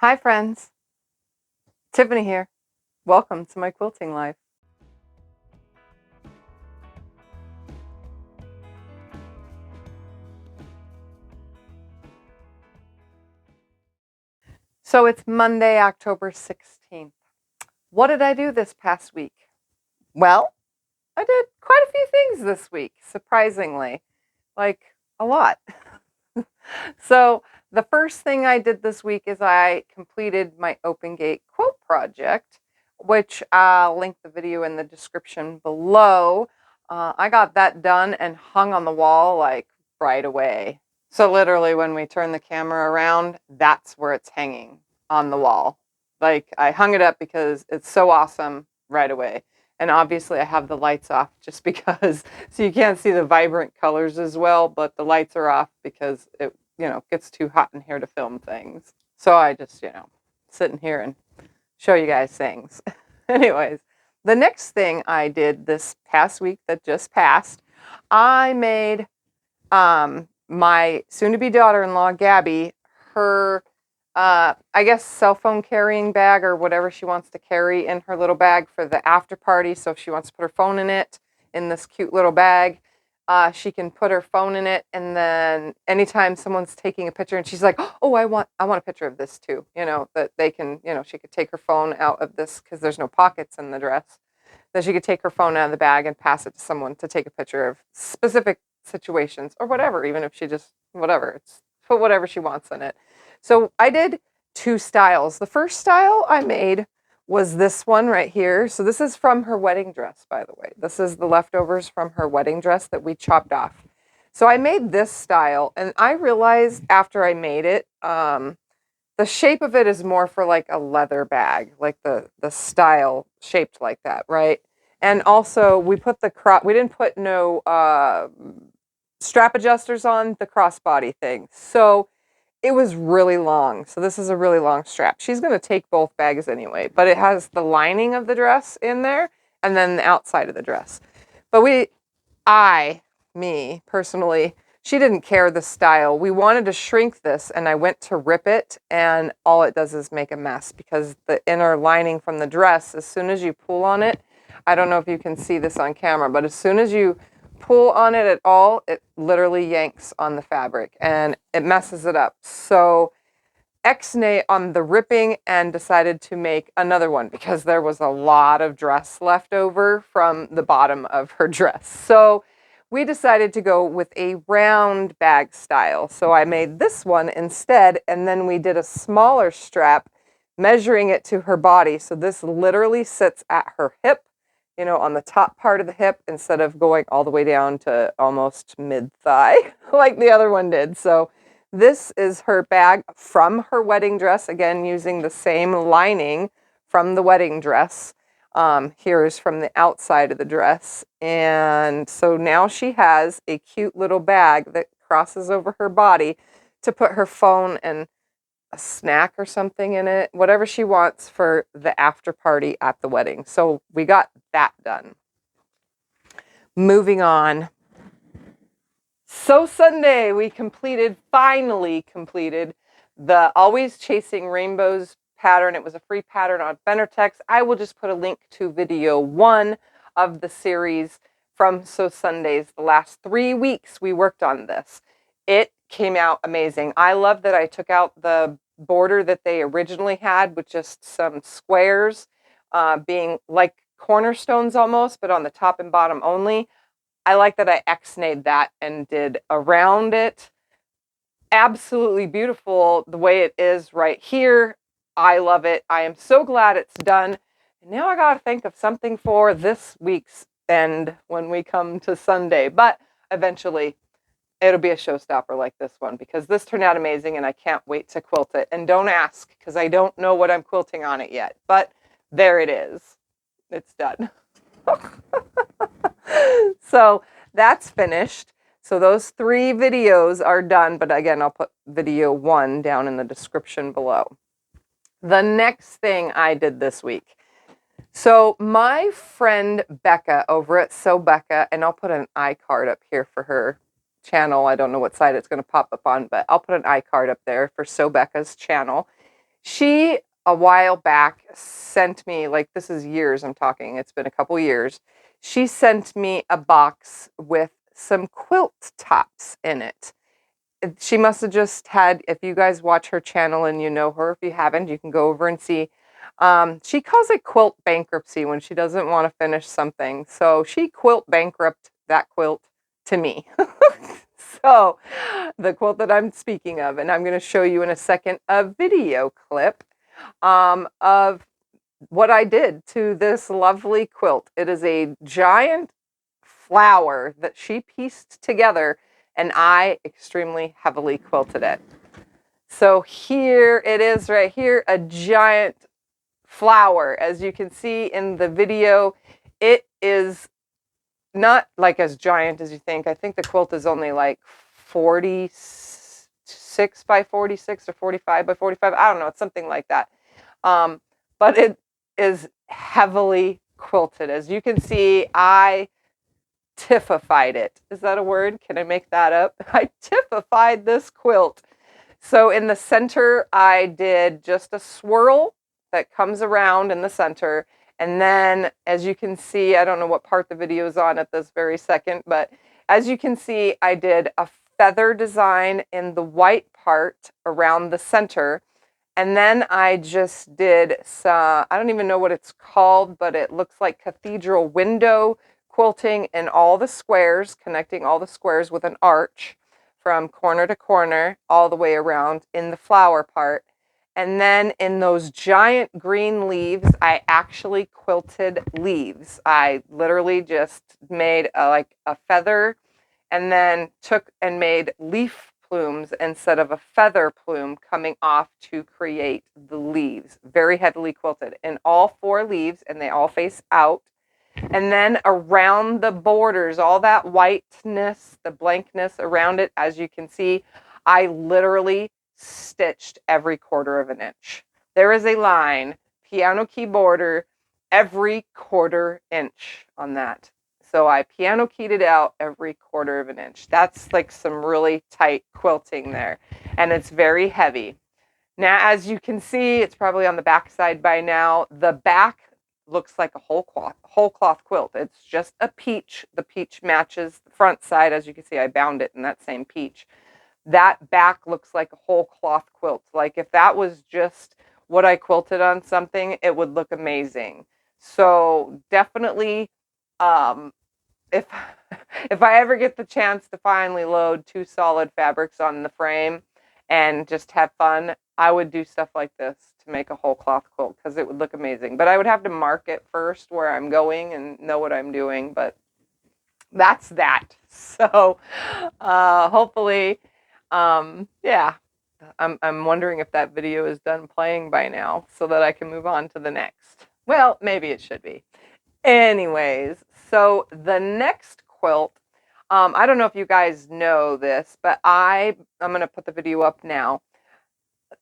Hi friends, Tiffany here. Welcome to my quilting life. So it's Monday, October 16th. What did I do this past week? Well, I did quite a few things this week, surprisingly, like a lot. So the first thing I did this week is I completed my open gate quilt project, which I'll link the video in the description below. I got that done and hung on the wall like right away. So literally when we turn the camera around, that's where it's hanging on the wall. Like I hung it up because it's so awesome right away. And obviously I have the lights off just because, so you can't see the vibrant colors as well, but the lights are off because it, gets too hot in here to film things. So I just, sit in here and show you guys things. Anyways, the next thing I did this past week that just passed, I made my soon-to-be daughter-in-law, Gabby, her, I guess, cell phone carrying bag or whatever she wants to carry in her little bag for the after party. So if she wants to put her phone in it, in this cute little bag, she can put her phone in it. And then anytime someone's taking a picture and she's like, oh, I want a picture of this too, that they can, she could take her phone out of this because there's no pockets in the dress. That she could take her phone out of the bag and pass it to someone to take a picture of specific situations or whatever, even if she just, whatever, it's put whatever she wants in it. So I did two styles. The first style I made was this one right here. So this is from her wedding dress, by the way. This is the leftovers from her wedding dress that we chopped off. So I made this style, and I realized after I made it, the shape of it is more for like a leather bag, like the style shaped like that, right? And also we put we didn't put no strap adjusters on the crossbody thing. So it was really long. So this is a really long strap. She's going to take both bags anyway, but it has the lining of the dress in there and then the outside of the dress. But me personally, she didn't care the style. We wanted to shrink this and I went to rip it and all it does is make a mess because the inner lining from the dress, as soon as you pull on it, I don't know if you can see this on camera, but as soon as you pull on it at all, it literally yanks on the fabric and it messes it up. So X-nay on the ripping and decided to make another one because there was a lot of dress left over from the bottom of her dress. So we decided to go with a round bag style. So I made this one instead, and then we did a smaller strap measuring it to her body. So this literally sits at her hip, on the top part of the hip instead of going all the way down to almost mid-thigh like the other one did. So this is her bag from her wedding dress, again, using the same lining from the wedding dress. Here is from the outside of the dress. And so now she has a cute little bag that crosses over her body to put her phone and a snack or something in it, whatever she wants for the after party at the wedding. So we got that done. Moving on. So Sunday, we finally completed the Always Chasing Rainbows pattern. It was a free pattern on Benartex. I will just put a link to video 1 of the series from So Sundays. The last 3 weeks we worked on this. It came out amazing. I love that I took out the border that they originally had with just some squares being like cornerstones almost, but on the top and bottom only. I like that I X-nayed that and did around it. Absolutely beautiful the way it is right here. I love it. I am so glad it's done. And now I got to think of something for this week's end when we come to Sunday. But eventually it'll be a showstopper like this one because this turned out amazing and I can't wait to quilt it. And don't ask because I don't know what I'm quilting on it yet. But there it is. It's done. So that's finished. So those 3 videos are done, but again, I'll put video 1 down in the description below. The next thing I did this week. So my friend Becca over at Sew Becca, and I'll put an iCard up here for her channel. I don't know what side it's going to pop up on, but I'll put an iCard up there for Sew Becca's channel. She, a while back, sent me, like, this is years I'm talking, it's been a couple years. She sent me a box with some quilt tops in it. She must have just had, if you guys watch her channel and you know her, if you haven't, you can go over and see. She calls it quilt bankruptcy when she doesn't want to finish something. So she quilt bankrupt that quilt to me. So the quilt that I'm speaking of, and I'm going to show you in a second a video clip of what I did to this lovely quilt. It is a giant flower that she pieced together, and I extremely heavily quilted it. So here it is right here, a giant flower. As you can see in the video, it is not like as giant as you think. I think the quilt is only like 46 by 46 or 45 by 45. I don't know. It's something like that. But it is heavily quilted. As you can see, I tiffified it. Is that a word? Can I make that up? I tiffified this quilt. So in the center, I did just a swirl that comes around in the center. And then, as you can see, I don't know what part the video is on at this very second, but as you can see, I did a feather design in the white part around the center. And then I just did some, I don't even know what it's called, but it looks like cathedral window quilting in all the squares, connecting all the squares with an arch from corner to corner all the way around in the flower part. And then in those giant green leaves, I actually quilted leaves. I literally just made like a feather and then took and made leaf plumes instead of a feather plume coming off to create the leaves. Very heavily quilted in all 4 leaves, and they all face out. And then around the borders, all that whiteness, the blankness around it, as you can see, I literally stitched every 1/4 of an inch. There is a line, piano key border, every 1/4 inch on that. So I piano keyed it out every 1/4 of an inch. That's like some really tight quilting there. And it's very heavy. Now, as you can see, it's probably on the back side by now. The back looks like a whole cloth quilt. It's just a peach. The peach matches the front side. As you can see, I bound it in that same peach. That back looks like a whole cloth quilt. Like if that was just what I quilted on something, it would look amazing. So definitely, if if I ever get the chance to finally load 2 solid fabrics on the frame and just have fun, I would do stuff like this to make a whole cloth quilt because it would look amazing. But I would have to mark it first where I'm going and know what I'm doing. But that's that. So hopefully, yeah. I'm wondering if that video is done playing by now so that I can move on to the next. Well, maybe it should be. Anyways, so the next quilt, I don't know if you guys know this, but I'm going to put the video up now.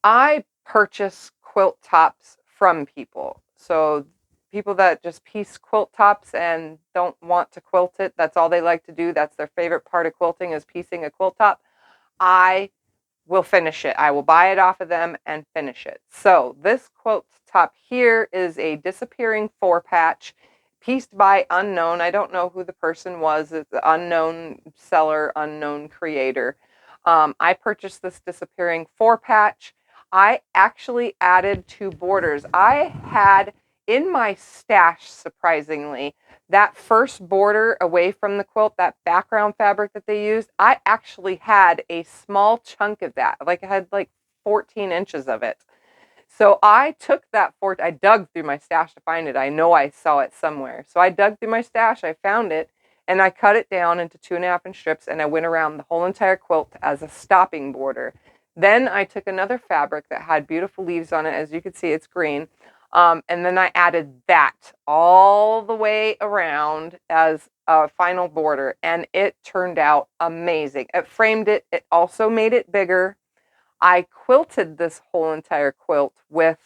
I purchase quilt tops from people. So people that just piece quilt tops and don't want to quilt it, that's all they like to do. That's their favorite part of quilting is piecing a quilt top. I will finish it. I will buy it off of them and finish it. So this quilt top here is a disappearing 4-patch pieced by unknown. I don't know who the person was. It's an unknown seller, unknown creator. I purchased this disappearing 4-patch. I actually added 2 borders. I had in my stash, surprisingly, that first border away from the quilt, that background fabric that they used, I actually had a small chunk of that. Like I had like 14 inches of it. So I took that I dug through my stash to find it. I know I saw it somewhere. So I dug through my stash, I found it, and I cut it down into 2.5-inch strips, and I went around the whole entire quilt as a stopping border. Then I took another fabric that had beautiful leaves on it. As you can see, it's green. And then I added that all the way around as a final border, and it turned out amazing. It framed it. It also made it bigger. I quilted this whole entire quilt with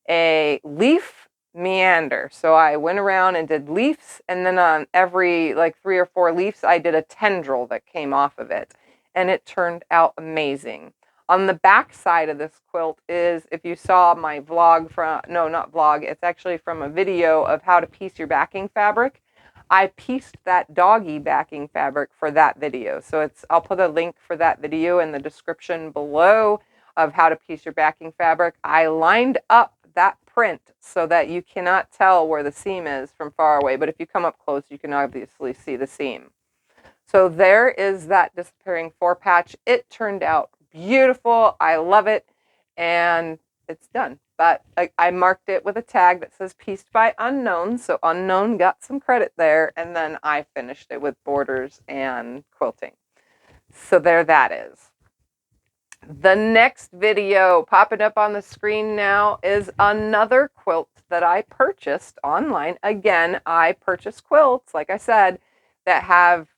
a leaf meander. So I went around and did leaves, and then on every like 3 or 4 leaves, I did a tendril that came off of it, and it turned out amazing. On the back side of this quilt is, if you saw my vlog from, no, not vlog, it's actually from a video of how to piece your backing fabric. I pieced that doggy backing fabric for that video. So I'll put a link for that video in the description below of how to piece your backing fabric. I lined up that print so that you cannot tell where the seam is from far away, but if you come up close, you can obviously see the seam. So there is that disappearing 4 patch. It turned out beautiful. I love it, and it's done. But I marked it with a tag that says pieced by unknown, so unknown got some credit there, and then I finished it with borders and quilting. So there that is. The next video popping up on the screen now is another quilt that I purchased online. Again, I purchased quilts, like I said, that have,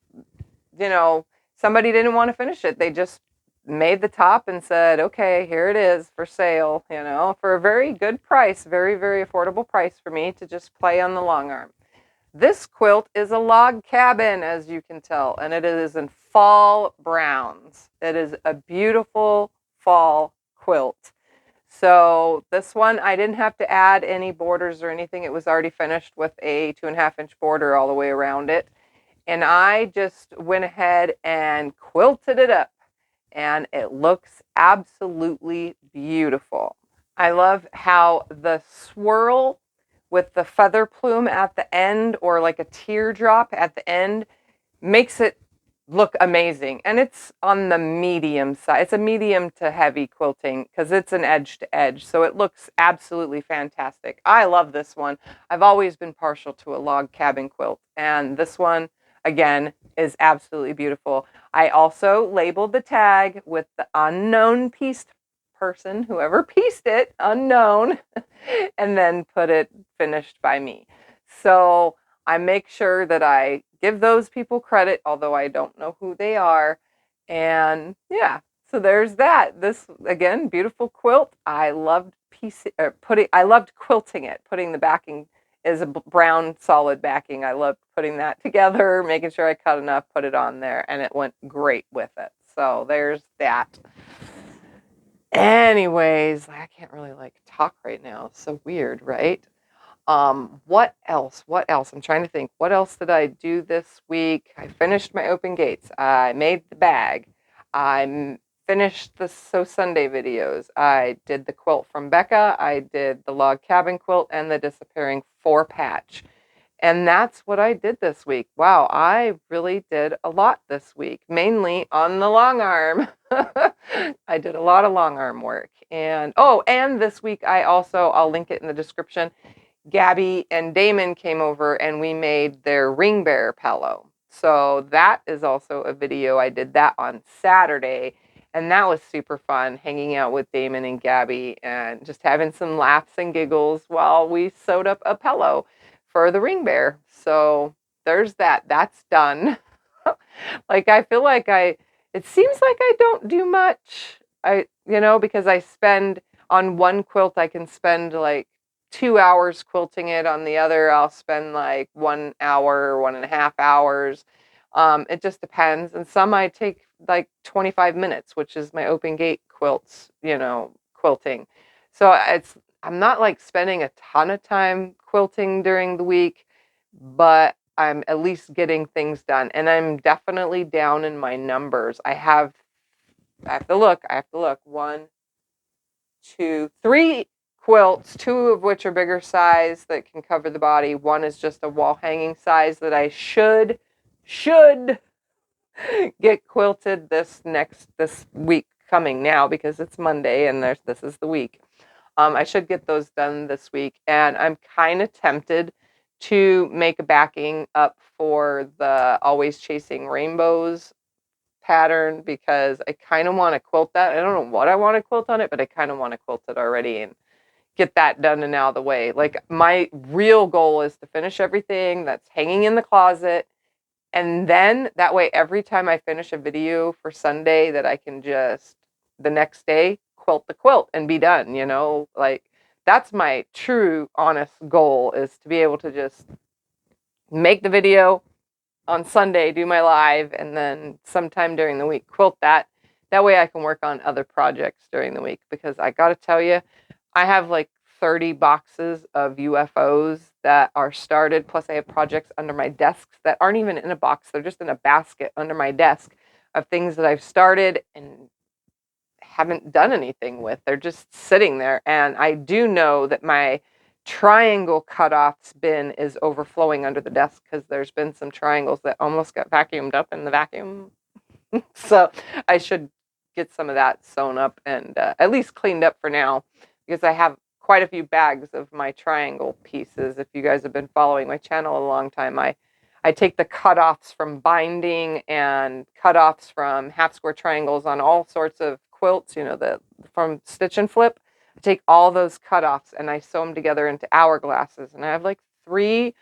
you know, somebody didn't want to finish it. They just made the top and said, okay, here it is for sale, you know, for a very good price, very, very affordable price for me to just play on the long arm. This quilt is a log cabin, as you can tell, and it is in fall browns. It is a beautiful fall quilt. So this one, I didn't have to add any borders or anything. It was already finished with a 2.5-inch border all the way around it. And I just went ahead and quilted it up, and it looks absolutely beautiful. I love how the swirl with the feather plume at the end, or like a teardrop at the end, makes it look amazing. And it's on the medium side. It's a medium to heavy quilting because it's an edge to edge. So it looks absolutely fantastic. I love this one. I've always been partial to a log cabin quilt, and this one, again, is absolutely beautiful. I also labeled the tag with the unknown pieced person, whoever pieced it, unknown, and then put it finished by me. So I make sure that I give those people credit, although I don't know who they are. And yeah, so there's that. This, again, beautiful quilt. I loved I loved quilting it, putting the backing is a brown solid backing. I loved putting that together, making sure I cut enough, put it on there, and it went great with it. So there's that. Anyways, I can't really talk right now. It's so weird, right? What else? What else? I'm trying to think. What else did I do this week? I finished my open gates. I made the bag. I finished the Sew Sunday videos. I did the quilt from Becca. I did the log cabin quilt and the disappearing 4 patch. And that's what I did this week. Wow, I really did a lot this week, mainly on the long arm. I did a lot of long arm work. And and this week I'll link it in the description. Gabby and Damon came over and we made their ring bearer pillow. So that is also a video. I did that on Saturday, and that was super fun, hanging out with Damon and Gabby and just having some laughs and giggles while we sewed up a pillow for the ring bear. So there's that. That's done. I feel like it seems like I don't do much. Because I spend on one quilt, I can spend 2 hours quilting it. On the other, I'll spend 1 hour or 1.5 hours. It just depends. And some I take 25 minutes, which is my open gate quilts, quilting. So I'm not spending a ton of time quilting during the week, but I'm at least getting things done. And I'm definitely down in my numbers. I have to look. 1, 2, 3 quilts, 2 of which are bigger size that can cover the body. 1 is just a wall hanging size that I should get quilted this week coming now, because it's Monday and this is the week. I should get those done this week, and I'm kind of tempted to make a backing up for the Always Chasing Rainbows pattern, because I kind of want to quilt that. I don't know what I want to quilt on it, but I kind of want to quilt it already and get that done and out of the way. My real goal is to finish everything that's hanging in the closet, and then that way every time I finish a video for Sunday, that I can just the next day quilt the quilt and be done. That's my true honest goal, is to be able to just make the video on Sunday, do my live, and then sometime during the week quilt that, That way I can work on other projects during the week, because I got to tell you, I have like 30 boxes of UFOs that are started, plus I have projects under my desks that aren't even in a box. They're just in a basket under my desk of things that I've started and haven't done anything with. They're just sitting there. And I do know that my triangle cutoffs bin is overflowing under the desk, because there's been some triangles that almost got vacuumed up in the vacuum. So I should get some of that sewn up and at least cleaned up for now, because I have quite a few bags of my triangle pieces. If you guys have been following my channel a long time, I take the cutoffs from binding and cutoffs from half square triangles on all sorts of quilts, you know, from stitch and flip. I take all those cutoffs and I sew them together into hourglasses, and I have like 3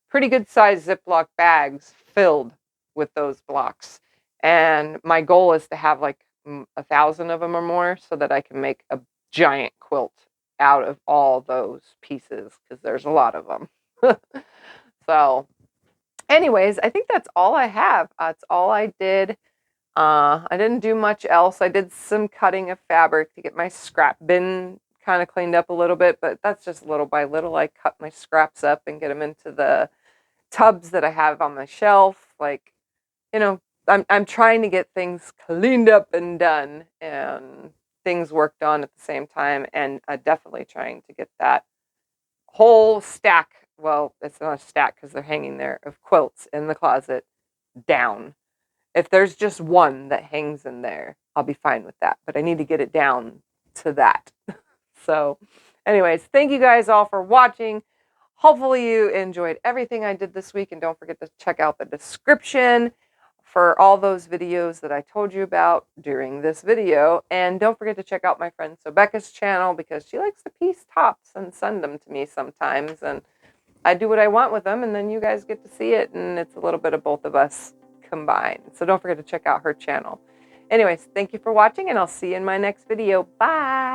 pretty good sized Ziploc bags filled with those blocks. And my goal is to have like 1,000 of them or more, so that I can make a giant quilt out of all those pieces, because there's a lot of them. So anyways, I think that's all I have. That's all I did. I didn't do much else. I did some cutting of fabric to get my scrap bin kind of cleaned up a little bit, but that's just little by little. I cut my scraps up and get them into the tubs that I have on my shelf. Like, you know, I'm trying to get things cleaned up and done, and things worked on at the same time, and definitely trying to get that whole stack, well, it's not a stack because they're hanging there, of quilts in the closet down. If there's just one that hangs in there, I'll be fine with that, but I need to get it down to that. So anyways, thank you guys all for watching. Hopefully you enjoyed everything I did this week, and don't forget to check out the description for all those videos that I told you about during this video. And don't forget to check out my friend Sobecca's channel, because she likes to piece tops and send them to me sometimes, and I do what I want with them, and then you guys get to see it, and it's a little bit of both of us combined. So don't forget to check out her channel. Anyways, thank you for watching, and I'll see you in my next video. Bye!